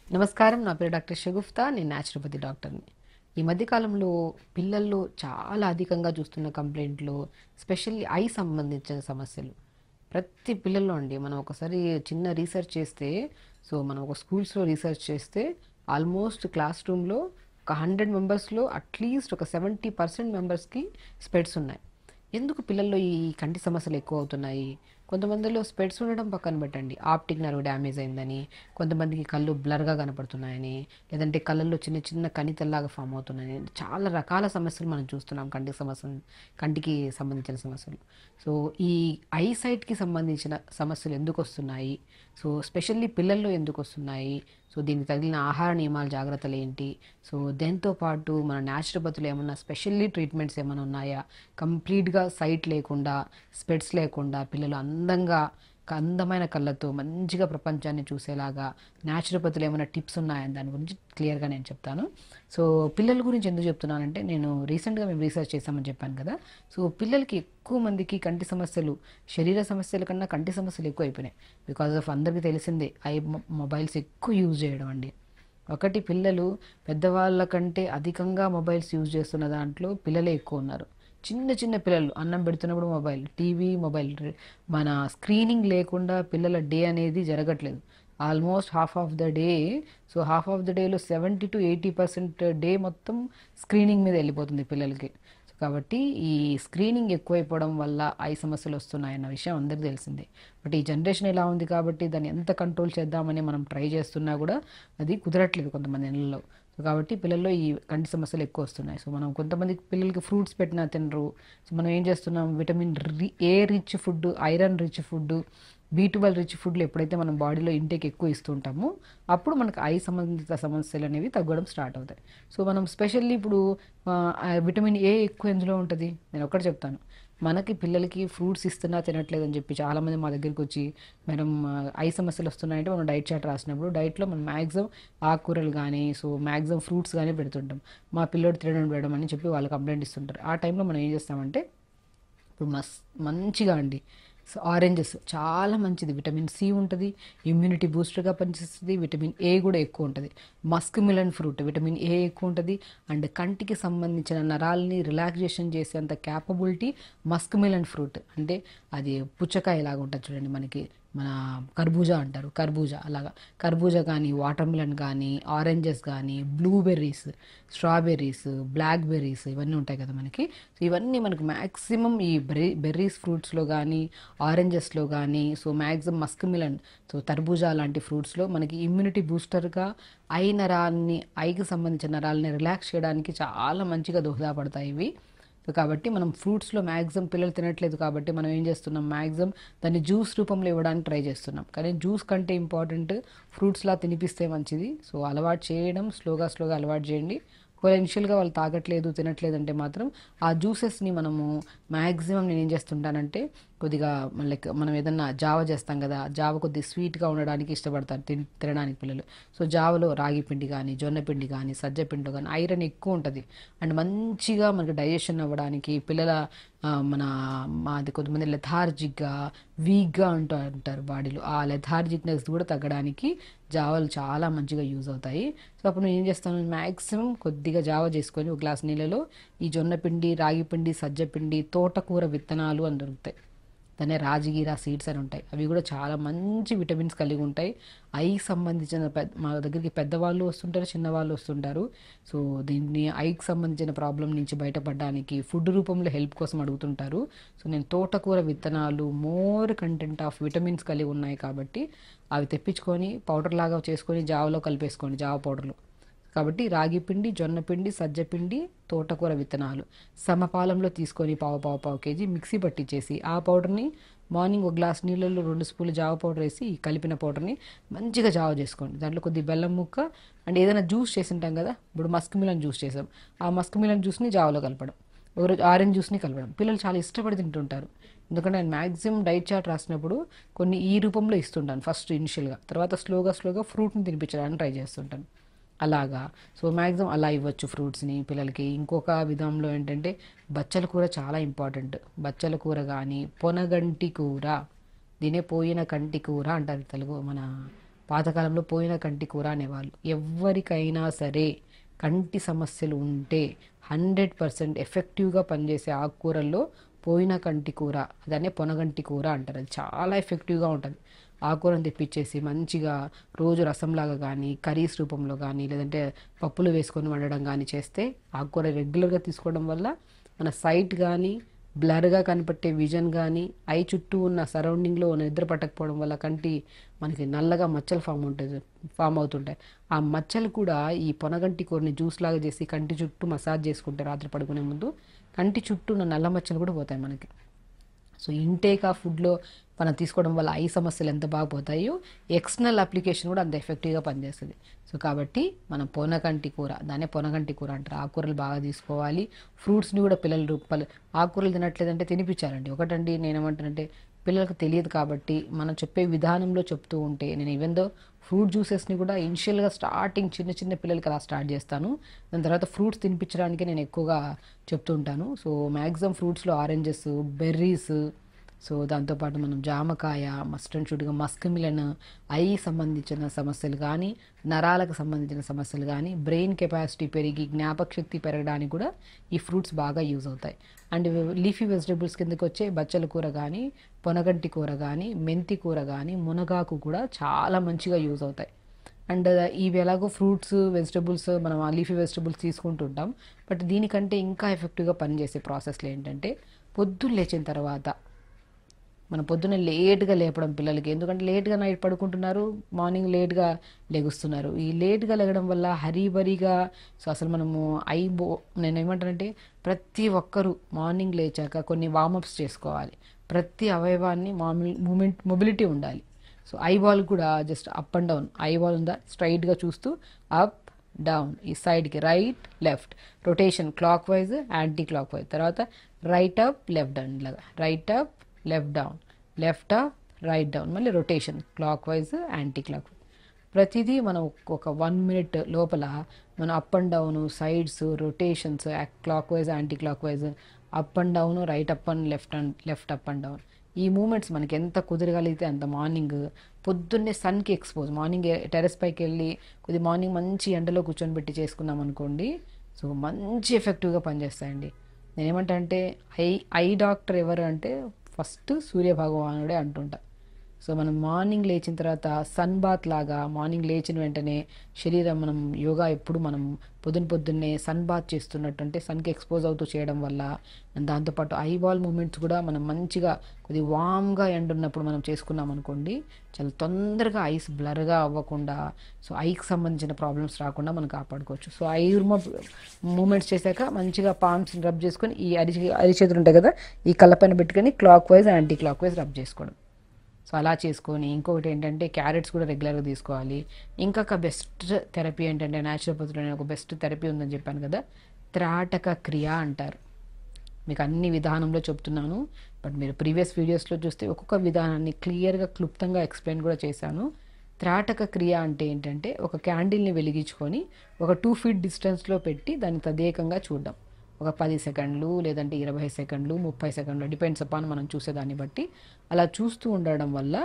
నమస్కారం, నా పేరు డాక్టర్ షగుఫ్తా. నేను న్యాచురోపతి డాక్టర్ని. ఈ మధ్యకాలంలో పిల్లల్లో చాలా అధికంగా చూస్తున్న కంప్లైంట్లు, స్పెషల్లీ ఐ సంబంధించిన సమస్యలు. ప్రతి పిల్లల్లో అండి, మనం ఒకసారి చిన్న రీసెర్చ్ చేస్తే, మనం ఒక స్కూల్స్లో రీసెర్చ్ చేస్తే ఆల్మోస్ట్ క్లాస్ రూమ్లో ఒక 100 మెంబర్స్లో అట్లీస్ట్ ఒక 70% మెంబర్స్కి స్పెట్స్ ఉన్నాయి. ఎందుకు పిల్లల్లో ఈ కంటి సమస్యలు ఎక్కువ అవుతున్నాయి? కొంతమందిలో స్పెట్స్ ఉండడం పక్కన పెట్టండి, ఆప్టిక్ నర్వ్ డ్యామేజ్ అయిందని, కొంతమందికి కళ్ళు బ్లర్గా కనపడుతున్నాయని, లేదంటే కళ్ళల్లో చిన్న చిన్న కణితల్లాగా ఫామ్ అవుతున్నాయని, చాలా రకాల సమస్యలు మనం చూస్తున్నాం. కంటికి సంబంధించిన సమస్యలు. సో ఈ ఐ సైట్కి సంబంధించిన సమస్యలు ఎందుకు వస్తున్నాయి? స్పెషల్లీ పిల్లల్లో ఎందుకు వస్తున్నాయి? దీనికి తగిలిన ఆహార నియమాల జాగ్రత్తలు ఏంటి? దాంతో పాటు మన న్యాచురోపతిలో ఏమన్నా స్పెషల్లీ ట్రీట్మెంట్స్ ఏమైనా ఉన్నాయా? కంప్లీట్గా సైట్ లేకుండా, స్పెట్స్ లేకుండా పిల్లలు అందమైన కళ్ళతో మంచిగా ప్రపంచాన్ని చూసేలాగా న్యాచురోపతిలో ఏమైనా టిప్స్ ఉన్నాయని దాని గురించి క్లియర్గా నేను చెప్తాను. పిల్లల గురించి ఎందుకు చెప్తున్నానంటే, రీసెంట్గా మేము రీసెర్చ్ చేసామని చెప్పాను కదా. పిల్లలకి ఎక్కువ మందికి కంటి సమస్యలు, శరీర సమస్యల కన్నా కంటి సమస్యలు ఎక్కువ అయిపోయినాయి. బికాజ్ ఆఫ్ అందరికీ తెలిసిందే, మొబైల్స్ ఎక్కువ యూజ్ చేయడం అండి. ఒకటి, పిల్లలు పెద్దవాళ్ళ కంటే అధికంగా మొబైల్స్ యూజ్ చేస్తున్న దాంట్లో పిల్లలే ఎక్కువ ఉన్నారు. చిన్న చిన్న పిల్లలు అన్నం పెడుతున్నప్పుడు మొబైల్, టీవీ, మొబైల్. మన స్క్రీనింగ్ లేకుండా పిల్లల డే అనేది జరగట్లేదు. Almost half of the day. Half of the డేలో 70 to 80% డే మొత్తం స్క్రీనింగ్ మీద వెళ్ళిపోతుంది పిల్లలకి. కాబట్టి ఈ స్క్రీనింగ్ ఎక్కువైపోవడం వల్ల ఐ సమస్యలు వస్తున్నాయన్న విషయం అందరికీ తెలిసిందే. బట్ ఈ జనరేషన్ ఇలా ఉంది కాబట్టి దాన్ని ఎంత కంట్రోల్ చేద్దామని మనం ట్రై చేస్తున్నా కూడా అది కుదరట్లేదు కొంతమంది ఇళ్ళలో. కాబట్టి పిల్లల్లో ఈ కంటి సమస్యలు ఎక్కువ వస్తున్నాయి. మనం కొంతమంది పిల్లలకి ఫ్రూట్స్ పెట్టినా తినరు. మనం ఏం చేస్తున్నాం, vitamin A rich food, iron rich food, B12 rich ఫుడ్లు ఎప్పుడైతే మనం బాడీలో ఇంటేక్ ఎక్కువ ఇస్తుంటామో అప్పుడు మనకు ఐ సంబంధిత సమస్యలు అనేవి తగ్గడం స్టార్ట్ అవుతాయి. మనం స్పెషల్లీ ఇప్పుడు విటమిన్ ఏ ఎక్కువ ఎందులో ఉంటుంది? నేను ఒకటి చెప్తాను. మనకి పిల్లలకి ఫ్రూట్స్ ఇస్తున్నా తినట్లేదని చెప్పి చాలామంది మా దగ్గరికి వచ్చి, మేడం ఐ సమస్యలు వస్తున్నాయంటే మనం డైట్ చార్ట్ రాసినప్పుడు డైట్లో మనం మ్యాక్సిమం ఆకుకూరలు కానీ, మ్యాక్సిమం ఫ్రూట్స్ కానీ పెడుతుంటాం. మా పిల్లోడు తినడం పెడడం అని చెప్పి వాళ్ళు కంప్లైంట్ ఇస్తుంటారు. ఆ టైంలో మనం ఏం చేస్తామంటే, ఇప్పుడు మంచిగా అండి, ఆరెంజెస్ చాలా మంచిది, విటమిన్ సి ఉంటుంది, ఇమ్యూనిటీ బూస్టర్గా పనిచేస్తుంది, విటమిన్ ఏ కూడా ఎక్కువ ఉంటుంది. Musk melon fruit, vitamin A ఎక్కువ ఉంటుంది. అండ్ కంటికి సంబంధించిన నరాలని రిలాక్సేషన్ చేసేంత క్యాపబిలిటీ మస్క్ మిలన్ ఫ్రూట్. అంటే అది పుచ్చకాయ లాగా ఉంటుంది చూడండి, మన కర్బూజా అంటారు, కర్బూజా అలాగా. కర్బూజా కానీ, వాటర్ మిలన్ కానీ, ఆరెంజెస్ కానీ, బ్లూబెర్రీస్, స్ట్రాబెర్రీస్, బ్లాక్ బెర్రీస్, ఇవన్నీ ఉంటాయి కదా మనకి. ఇవన్నీ మనకు మ్యాక్సిమం ఈ బెర్రీస్ ఫ్రూట్స్లో కానీ, ఆరెంజెస్లో కానీ, మ్యాక్సిమం మస్క్ మిలన్, తర్బూజా లాంటి ఫ్రూట్స్లో మనకి ఇమ్యూనిటీ బూస్టర్గా ఐకి సంబంధించిన నరాలని రిలాక్స్ చేయడానికి చాలా మంచిగా దోహదపడతాయి ఇవి. కాబట్టి మనం ఫ్రూట్స్లో మ్యాక్సిమం పిల్లలు తినట్లేదు కాబట్టి మనం ఏం చేస్తున్నాం, మ్యాక్సిమం దాన్ని జ్యూస్ రూపంలో ఇవ్వడానికి ట్రై చేస్తున్నాం. కానీ జ్యూస్ కంటే ఇంపార్టెంట్ ఫ్రూట్స్లా తినిపిస్తే మంచిది. అలవాటు చేయడం, స్లోగా అలవాటు చేయండి. ఒకవేళ ఇనిషియల్గా వాళ్ళు తాగట్లేదు, తినట్లేదు అంటే మాత్రం ఆ జ్యూసెస్ని మనము మ్యాక్సిమం నేను ఏం చేస్తుంటానంటే, కొద్దిగా మనం ఏదన్నా జావ చేస్తాం కదా, జావ కొద్దిగా స్వీట్గా ఉండడానికి ఇష్టపడతారు తినడానికి పిల్లలు. జావలో రాగి పిండి కానీ, జొన్న పిండి కానీ, సజ్జ పిండి కానీ ఐరన్ ఎక్కువ ఉంటుంది. అండ్ మంచిగా మనకి డైజెషన్ అవ్వడానికి పిల్లల మాది కొంతమంది లెథార్జిక్గా, వీక్గా ఉంటారు బాడీలో. ఆ లెథార్జిక్నెస్ కూడా తగ్గడానికి జావాలు చాలా మంచిగా యూజ్ అవుతాయి. అప్పుడు నేను ఏం చేస్తాను, మ్యాక్సిమం కొద్దిగా జావ చేసుకొని ఒక గ్లాస్ నీళ్ళలో ఈ జొన్న పిండి, రాగి పిండి, సజ్జ పిండి, తోటకూర విత్తనాలు అని దొరుకుతాయి. దాన్ని రాజగిరా సీడ్స్ అని ఉంటాయి. అవి కూడా చాలా మంచి విటమిన్స్ కలిగి ఉంటాయి. ఐకి సంబంధించిన మా దగ్గరికి పెద్దవాళ్ళు వస్తుంటారు, చిన్నవాళ్ళు వస్తుంటారు. దీన్ని ఐకి సంబంధించిన ప్రాబ్లం నుంచి బయటపడడానికి ఫుడ్ రూపంలో హెల్ప్ కోసం అడుగుతుంటారు. నేను తోటకూర విత్తనాలు మోర్ కంటెంట్ ఆఫ్ విటమిన్స్ కలిగి ఉన్నాయి కాబట్టి అవి తెప్పించుకొని పౌడర్ లాగా చేసుకొని జావలో కలిపేసుకోండి, జావ పౌడర్లో. కాబట్టి రాగి పిండి, జొన్న పిండి, సజ్జ పిండి, తోటకూర విత్తనాలు సమపాలంలో తీసుకొని పావు కేజీ మిక్సీ పట్టించేసి ఆ పౌడర్ని మార్నింగ్ ఒక గ్లాస్ నీళ్ళల్లో 2 స్పూన్లు జావ పౌడర్ వేసి ఈ కలిపిన పౌడర్ని మంచిగా జావ చేసుకోండి. దాంట్లో కొద్ది బెల్లం ముక్క అండ్ ఏదైనా జ్యూస్ చేసి ఉంటాం కదా, ఇప్పుడు మస్క్ మిలన్ జ్యూస్ చేసాం, ఆ మస్క్ మిలన్ జ్యూస్ని జావలో కలపడం, ఒకరోజు ఆరెంజ్ జ్యూస్ని కలపడం. పిల్లలు చాలా ఇష్టపడి తింటుంటారు. ఎందుకంటే నేను మ్యాక్సిమం డైట్ చార్ట్ రాసినప్పుడు కొన్ని ఈ రూపంలో ఇస్తుంటాను ఫస్ట్ ఇనిషియల్గా, తర్వాత స్లోగా ఫ్రూట్ని తినిపించడానికి ట్రై చేస్తుంటాను అలాగా. మ్యాక్సిమం అలా ఇవ్వచ్చు ఫ్రూట్స్ని పిల్లలకి. ఇంకొక విధంలో ఏంటంటే, బచ్చల కూర చాలా ఇంపార్టెంట్. బచ్చల కూర కానీ, పొనగంటి కూర, దీనే పోయిన కంటి కూర అంటారు తెలుగు మన పాతకాలంలో పోయిన కంటి కూర అనేవాళ్ళు. ఎవరికైనా సరే కంటి సమస్యలు ఉంటే 100% ఎఫెక్టివ్గా పనిచేసే ఆకుకూరల్లో పోయిన కంటి కూర, దాన్నే పొనగంటి కూర అంటారు. అది చాలా ఎఫెక్టివ్గా ఉంటుంది. ఆకుకూరను తెప్పించేసి మంచిగా రోజు రసంలాగా కానీ, కర్రీస్ రూపంలో కానీ, లేదంటే పప్పులు వేసుకొని వండడం కానీ చేస్తే, ఆకుకూర రెగ్యులర్గా తీసుకోవడం వల్ల మన సైట్ కానీ, బ్లర్గా కనిపెట్టే విజన్ కానీ, ఐ చుట్టూ ఉన్న సరౌండింగ్లో నిద్ర పట్టకపోవడం వల్ల కంటి మనకి నల్లగా మచ్చలు ఫామ్ అవుతుంటాయి. ఆ మచ్చలు కూడా ఈ పొనగంటి కూరని జ్యూస్ లాగా చేసి కంటి చుట్టూ మసాజ్ చేసుకుంటే రాత్రి పడుకునే ముందు కంటి చుట్టూ ఉన్న నల్ల మచ్చలు కూడా పోతాయి మనకి. సో ఇంటేక్ ఆ ఫుడ్లో మనం తీసుకోవడం వల్ల ఐ సమస్యలు ఎంత బాగా పోతాయో ఎక్స్టర్నల్ అప్లికేషన్ కూడా అంత ఎఫెక్టివ్గా పనిచేస్తుంది. సో కాబట్టి మనం పొనగంటి కూర, దాన్నే పొనగంటి కూర అంటారు. ఆకుకూరలు బాగా తీసుకోవాలి. ఫ్రూట్స్ని కూడా పిల్లలు ఆకుకూరలు తినట్లేదంటే తినిపించాలండి. ఒకటండి నేనేమంటానంటే, పిల్లలకు తెలియదు కాబట్టి మనం చెప్పే విధానంలో చెప్తూ ఉంటే, నేను ఈవెన్ దో ఫ్రూట్ జ్యూసెస్ని కూడా ఇనిషియల్గా స్టార్టింగ్ చిన్న చిన్న పిల్లలకి అలా స్టార్ట్ చేస్తాను. దాని తర్వాత ఫ్రూట్స్ తినిపించడానికి నేను ఎక్కువగా చెప్తూ ఉంటాను. సో మ్యాక్సిమం ఫ్రూట్స్లో ఆరెంజెస్, బెర్రీస్, సో దాంతోపాటు మనం జామకాయ, మస్ట్ అండ్ షుడ్గా మస్క్ మిలన్, ఐ సంబంధించిన సమస్యలు కానీ, నరాలకు సంబంధించిన సమస్యలు కానీ, బ్రెయిన్ కెపాసిటీ పెరిగి జ్ఞాపక శక్తి పెరగడానికి కూడా ఈ ఫ్రూట్స్ బాగా యూజ్ అవుతాయి. అండ్ లీఫీ వెజిటేబుల్స్ కిందకి వచ్చే బచ్చల కూర కానీ, పొనగంటి కూర కానీ, మెంతి కూర కానీ, మునగాకు కూడా చాలా మంచిగా యూజ్ అవుతాయి. అండ్ ఇవి ఎలాగో ఫ్రూట్స్, వెజిటబుల్స్ మనం ఆ లీఫీ వెజిటబుల్స్ తీసుకుంటుంటాం. బట్ దీనికంటే ఇంకా ఎఫెక్టివ్గా పనిచేసే ప్రాసెస్లు ఏంటంటే, పొద్దున్న లేచిన తర్వాత మనం పొద్దున్న లేట్గా లేపడం పిల్లలకి. ఎందుకంటే లేట్గా నైట్ పడుకుంటున్నారు, మార్నింగ్ లేట్గా లెగుస్తున్నారు. ఈ లేట్గా లెగడం వల్ల హరీబరీగా, సో అసలు మనము నేను ఏమంటానంటే, ప్రతి ఒక్కరూ మార్నింగ్ లేచాక కొన్ని వార్మప్స్ చేసుకోవాలి. ప్రతి అవయవాన్ని మొబిలిటీ ఉండాలి. సో ఐబాల్ కూడా just up and down, eyeball ఉందా స్ట్రైట్గా చూస్తూ అప్ డౌన్, ఈ సైడ్కి right left, rotation clockwise anticlockwise, తర్వాత రైట్ అప్ లెఫ్ట్ డౌన్, ఇలాగా right up left down, left up right down, మళ్ళీ rotation clockwise anticlockwise. ప్రతిదీ మనం ఒక 1 minute లోపల మనం up and down, sides, rotations, clockwise anticlockwise, up and down, right up and left up and down, ఈ moments మనకి ఎంత కుదరగలిగితే అంత మార్నింగ్ పొద్దున్నే సన్కి ఎక్స్పోజ్, మార్నింగ్ టెరెస్ పైకి వెళ్ళి మార్నింగ్ మంచి ఎండలో కూర్చొని పెట్టి చేసుకున్నాం అనుకోండి, సో మంచి ఎఫెక్టివ్గా పనిచేస్తాయండి. నేనేమంటా అంటే, ఐ డాక్టర్ ఎవరు అంటే ఫస్ట్ సూర్యభగవానుడే అంటుంటా. సో మనం మార్నింగ్ లేచిన తర్వాత సన్ బాత్ లాగా మార్నింగ్ లేచిన వెంటనే శరీరం, మనం యోగా ఎప్పుడు మనం పొద్దున్నే సన్ బాత్ చేస్తున్నట్టు, అంటే సన్కి ఎక్స్పోజ్ అవుతూ చేయడం వల్ల, దాంతోపాటు ఐబాల్ మూమెంట్స్ కూడా మనం మంచిగా వామ్గా ఎండ్ ఉన్నప్పుడు మనం చేసుకున్నాం అనుకోండి, చాలా తొందరగా ఐస్ బ్లర్గా అవ్వకుండా, సో ఐకి సంబంధించిన ప్రాబ్లమ్స్ రాకుండా మనం కాపాడుకోవచ్చు. సో ఐ మూమెంట్స్ చేశాక మంచిగా పామ్స్ని రబ్ చేసుకొని, ఈ అరిచేతులు ఉంటాయి కదా, ఈ కళ్ళపైన పెట్టుకొని clock wise anti clock wise rub చేసుకోవడం. సో అలా చేసుకొని, ఇంకొకటి ఏంటంటే క్యారెట్స్ కూడా రెగ్యులర్గా తీసుకోవాలి. ఇంకొక బెస్ట్ థెరపీ ఏంటంటే, న్యాచురోపతిలోనే ఒక బెస్ట్ థెరపీ ఉందని చెప్పాను కదా, త్రాటక క్రియ అంటారు. మీకు అన్ని విధానంలో చెప్తున్నాను, బట్ మీరు ప్రీవియస్ వీడియోస్లో చూస్తే ఒక్కొక్క విధానాన్ని క్లియర్గా క్లుప్తంగా ఎక్స్ప్లెయిన్ కూడా చేశాను. త్రాటక క్రియ అంటే ఏంటంటే, ఒక క్యాండిల్ని వెలిగించుకొని ఒక 2 feet డిస్టెన్స్లో పెట్టి దాన్ని తదేకంగా చూడడం. ఒక 10 సెకండ్లు, లేదంటే 20 సెకండ్లు, 30 సెకండ్లు, డిపెండ్స్ అపాన్ మనం చూసేదాన్ని బట్టి. అలా చూస్తూ ఉండడం వల్ల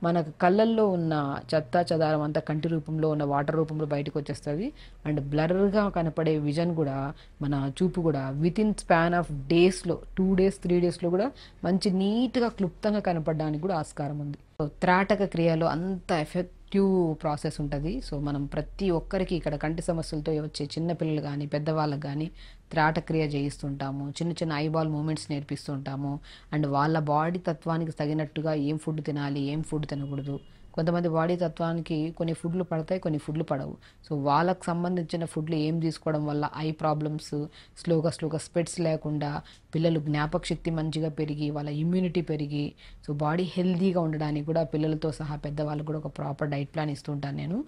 మనకు కళ్ళల్లో ఉన్న చెత్త చెదారం అంతా కంటి రూపంలో ఉన్న వాటర్ రూపంలో బయటకు వచ్చేస్తుంది. అండ్ బ్లర్గా కనపడే విజన్ కూడా, మన చూపు కూడా వితిన్ స్పాన్ ఆఫ్ డేస్లో, 2 days 3 daysలో కూడా మంచి నీట్గా క్లుప్తంగా కనపడడానికి కూడా ఆస్కారం ఉంది. సో త్రాటక క్రియలో అంత ఎఫెక్టివ్ ప్రాసెస్ ఉంటుంది. సో మనం ప్రతి ఒక్కరికి ఇక్కడ కంటి సమస్యలతో వచ్చే చిన్నపిల్లలు కానీ, పెద్దవాళ్ళకి కానీ త్రాటక్రియ చేయిస్తుంటాము. చిన్న చిన్న ఐబాల్ మూమెంట్స్ నేర్పిస్తుంటాము. అండ్ వాళ్ళ బాడీ తత్వానికి తగినట్టుగా ఏం ఫుడ్ తినాలి, ఏం ఫుడ్ తినకూడదు. కొంతమంది బాడీ తత్వానికి కొన్ని ఫుడ్లు పడతాయి, కొన్ని ఫుడ్లు పడవు. సో వాళ్ళకు సంబంధించిన ఫుడ్లు ఏం తీసుకోవడం వల్ల ఐ ప్రాబ్లమ్స్ స్లోగా స్పెట్స్ లేకుండా, పిల్లలు జ్ఞాపక శక్తి మంచిగా పెరిగి, వాళ్ళ ఇమ్యూనిటీ పెరిగి, సో బాడీ హెల్తీగా ఉండడానికి కూడా పిల్లలతో సహా పెద్దవాళ్ళకు కూడా ఒక ప్రాపర్ డైట్ ప్లాన్ ఇస్తుంటాను నేను.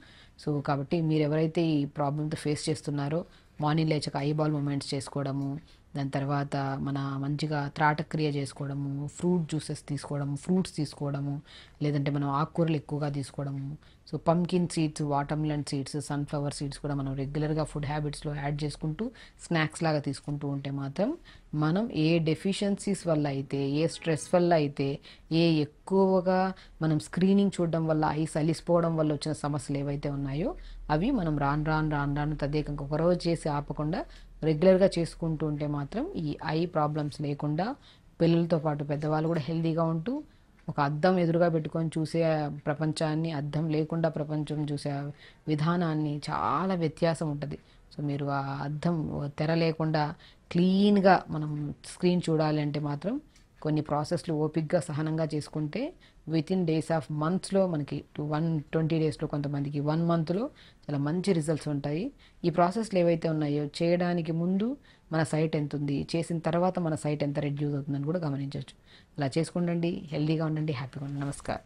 సో కాబట్టి మీరు ఎవరైతే ఈ ప్రాబ్లమ్తో ఫేస్ చేస్తున్నారో, మార్నింగ్ లేచాక ఐబాల్ మూమెంట్స్ చేసుకోవడము, దాని తర్వాత మన మంచిగా త్రాటక్రియ చేసుకోవడము, ఫ్రూట్ జ్యూసెస్ తీసుకోవడము, ఫ్రూట్స్ తీసుకోవడము, లేదంటే మనం ఆకుకూరలు ఎక్కువగా తీసుకోవడము. So pumpkin seeds, watermelon seeds, sunflower seeds కూడా మనం రెగ్యులర్గా ఫుడ్ హ్యాబిట్స్లో యాడ్ చేసుకుంటూ స్నాక్స్ లాగా తీసుకుంటూ ఉంటే మాత్రం మనం ఏ డెఫిషియన్సీస్ వల్ల అయితే, ఏ స్ట్రెస్ వల్ల అయితే, ఎక్కువగా మనం స్క్రీనింగ్ చూడడం వల్ల ఐస్ అలిసిపోవడం వల్ల వచ్చిన సమస్యలు ఏవైతే ఉన్నాయో అవి మనం రాను రాను రాను రాను తదేకంగా ఒకరోజు చేసి ఆపకుండా రెగ్యులర్గా చేసుకుంటూ ఉంటే మాత్రం ఈ ఐ ప్రాబ్లమ్స్ లేకుండా పిల్లలతో పాటు పెద్దవాళ్ళు కూడా హెల్తీగా ఉంటూ ఒక అద్దం ఎదురుగా పెట్టుకొని చూసే ప్రపంచాన్ని, అద్దం లేకుండా ప్రపంచం చూసే విధానాన్ని చాలా వ్యత్యాసం ఉంటుంది. సో మీరు ఆ అద్దం తెర లేకుండా క్లీన్గా మనం స్క్రీన్ చూడాలి అంటే మాత్రం కొన్ని ప్రాసెస్లు ఓపిక్గా సహనంగా చేసుకుంటే వితిన్ డేస్ ఆఫ్ మంత్స్లో మనకి 120 డేస్లో, కొంతమందికి 1 మంత్లో చాలా మంచి రిజల్ట్స్ ఉంటాయి. ఈ ప్రాసెస్లు ఏవైతే ఉన్నాయో చేయడానికి ముందు మన సైట్ ఎంత ఉంది, చేసిన తర్వాత మన సైట్ ఎంత రెడ్యూస్ అవుతుందని కూడా గమనించవచ్చు. అలా చేసుకుండండి, హెల్తీగా ఉండండి, హ్యాపీగా ఉండండి. నమస్కారం.